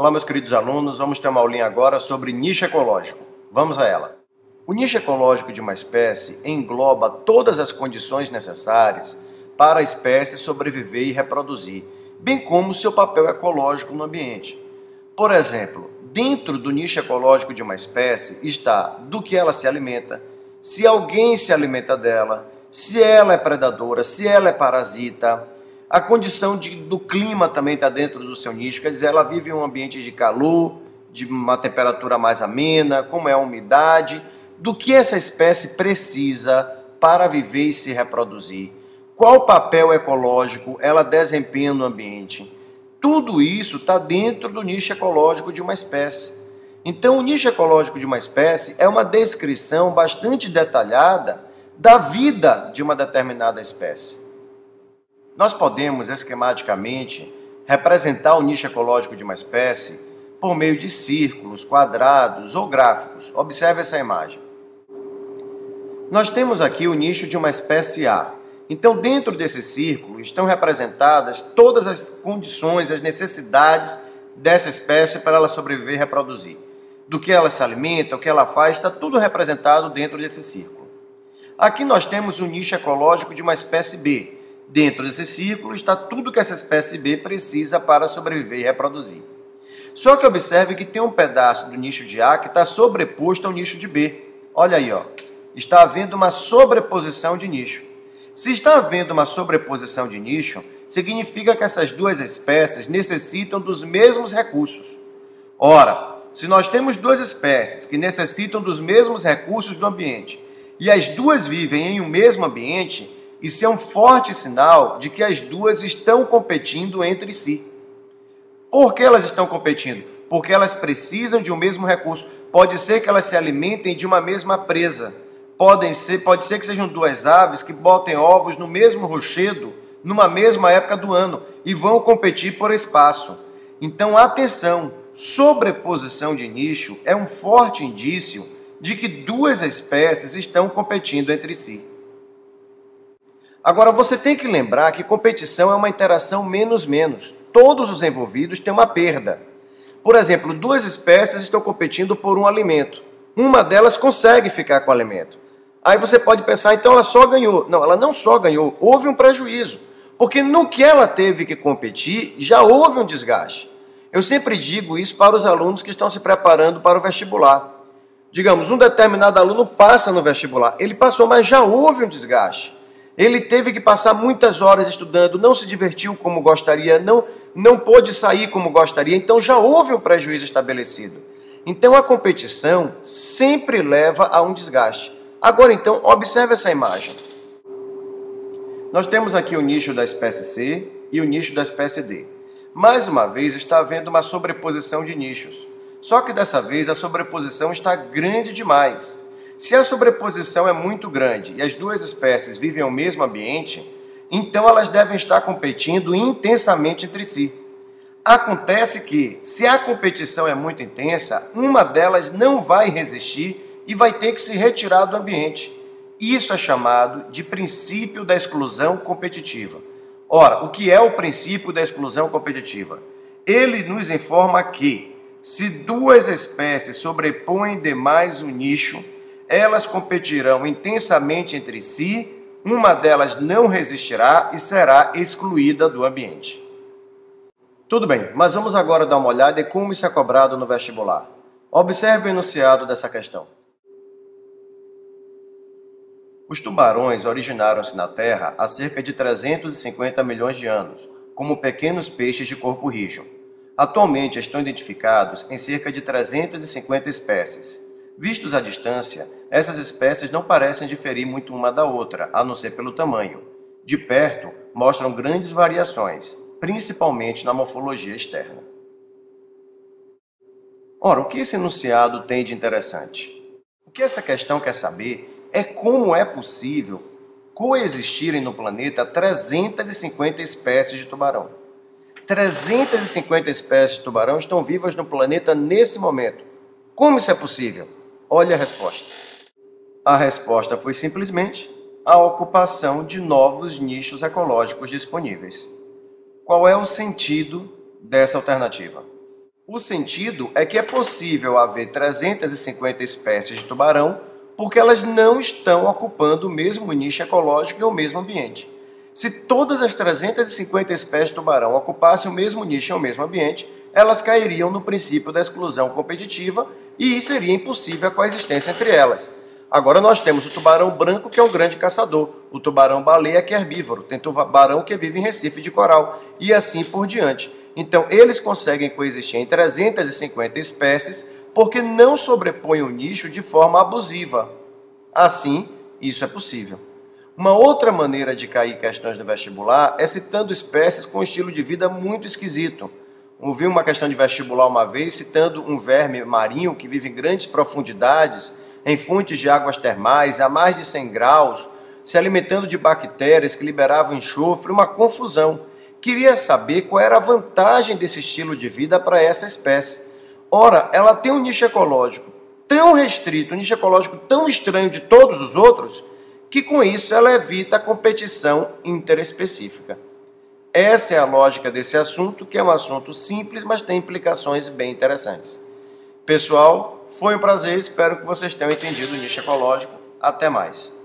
Olá, meus queridos alunos, vamos ter uma aulinha agora sobre nicho ecológico. Vamos a ela. O nicho ecológico de uma espécie engloba todas as condições necessárias para a espécie sobreviver e reproduzir, bem como seu papel ecológico no ambiente. Por exemplo, dentro do nicho ecológico de uma espécie está do que ela se alimenta, se alguém se alimenta dela, se ela é predadora, se ela é parasita. A condição do clima também está dentro do seu nicho, quer dizer, ela vive em um ambiente de calor, de uma temperatura mais amena, como é a umidade, do que essa espécie precisa para viver e se reproduzir, qual papel ecológico ela desempenha no ambiente. Tudo isso está dentro do nicho ecológico de uma espécie. Então, o nicho ecológico de uma espécie é uma descrição bastante detalhada da vida de uma determinada espécie. Nós podemos, esquematicamente, representar o nicho ecológico de uma espécie por meio de círculos, quadrados ou gráficos. Observe essa imagem. Nós temos aqui o nicho de uma espécie A. Então, dentro desse círculo, estão representadas todas as condições, as necessidades dessa espécie para ela sobreviver e reproduzir. Do que ela se alimenta, o que ela faz, está tudo representado dentro desse círculo. Aqui nós temos o nicho ecológico de uma espécie B. Dentro desse círculo está tudo que essa espécie B precisa para sobreviver e reproduzir. Só que observe que tem um pedaço do nicho de A que está sobreposto ao nicho de B. Olha aí, ó. Está havendo uma sobreposição de nicho. Se está havendo uma sobreposição de nicho, significa que essas duas espécies necessitam dos mesmos recursos. Ora, se nós temos duas espécies que necessitam dos mesmos recursos do ambiente e as duas vivem em um mesmo ambiente, isso é um forte sinal de que as duas estão competindo entre si. Por que elas estão competindo? Porque elas precisam de um mesmo recurso. Pode ser que elas se alimentem de uma mesma presa. Pode ser que sejam duas aves que botem ovos no mesmo rochedo, numa mesma época do ano, e vão competir por espaço. Então, atenção, sobreposição de nicho é um forte indício de que duas espécies estão competindo entre si. Agora, você tem que lembrar que competição é uma interação menos-menos. Todos os envolvidos têm uma perda. Por exemplo, duas espécies estão competindo por um alimento. Uma delas consegue ficar com o alimento. Aí você pode pensar, então ela só ganhou. Não, ela não só ganhou, houve um prejuízo. Porque no que ela teve que competir, já houve um desgaste. Eu sempre digo isso para os alunos que estão se preparando para o vestibular. Digamos, um determinado aluno passa no vestibular. Ele passou, mas já houve um desgaste. Ele teve que passar muitas horas estudando, não se divertiu como gostaria, não pôde sair como gostaria, então já houve um prejuízo estabelecido. Então a competição sempre leva a um desgaste. Agora então, observe essa imagem. Nós temos aqui o nicho da espécie C e o nicho da espécie D. Mais uma vez está havendo uma sobreposição de nichos. Só que dessa vez a sobreposição está grande demais. Se a sobreposição é muito grande e as duas espécies vivem no mesmo ambiente, então elas devem estar competindo intensamente entre si. Acontece que, se a competição é muito intensa, uma delas não vai resistir e vai ter que se retirar do ambiente. Isso é chamado de princípio da exclusão competitiva. Ora, o que é o princípio da exclusão competitiva? Ele nos informa que, se duas espécies sobrepõem demais o nicho, elas competirão intensamente entre si, uma delas não resistirá e será excluída do ambiente. Tudo bem, mas vamos agora dar uma olhada em como isso é cobrado no vestibular. Observe o enunciado dessa questão. Os tubarões originaram-se na Terra há cerca de 350 milhões de anos, como pequenos peixes de corpo rígido. Atualmente estão identificados em cerca de 350 espécies. Vistos à distância, essas espécies não parecem diferir muito uma da outra, a não ser pelo tamanho. De perto, mostram grandes variações, principalmente na morfologia externa. Ora, o que esse enunciado tem de interessante? O que essa questão quer saber é como é possível coexistirem no planeta 350 espécies de tubarão. 350 espécies de tubarão estão vivas no planeta nesse momento. Como isso é possível? Olha a resposta. A resposta foi simplesmente a ocupação de novos nichos ecológicos disponíveis. Qual é o sentido dessa alternativa? O sentido é que é possível haver 350 espécies de tubarão porque elas não estão ocupando o mesmo nicho ecológico e o mesmo ambiente. Se todas as 350 espécies de tubarão ocupassem o mesmo nicho e o mesmo ambiente, elas cairiam no princípio da exclusão competitiva e seria impossível a coexistência entre elas. Agora nós temos o tubarão branco, que é um grande caçador, o tubarão-baleia, que é herbívoro, tem tubarão que vive em recife de coral, e assim por diante. Então, eles conseguem coexistir em 350 espécies porque não sobrepõem o nicho de forma abusiva. Assim, isso é possível. Uma outra maneira de cair questões do vestibular é citando espécies com estilo de vida muito esquisito. Ouvi uma questão de vestibular uma vez citando um verme marinho que vive em grandes profundidades, em fontes de águas termais, a mais de 100 graus, se alimentando de bactérias que liberavam enxofre, uma confusão. Queria saber qual era a vantagem desse estilo de vida para essa espécie. Ora, ela tem um nicho ecológico tão restrito, um nicho ecológico tão estranho de todos os outros, que com isso ela evita a competição interespecífica. Essa é a lógica desse assunto, que é um assunto simples, mas tem implicações bem interessantes. Pessoal, foi um prazer, espero que vocês tenham entendido o nicho ecológico. Até mais.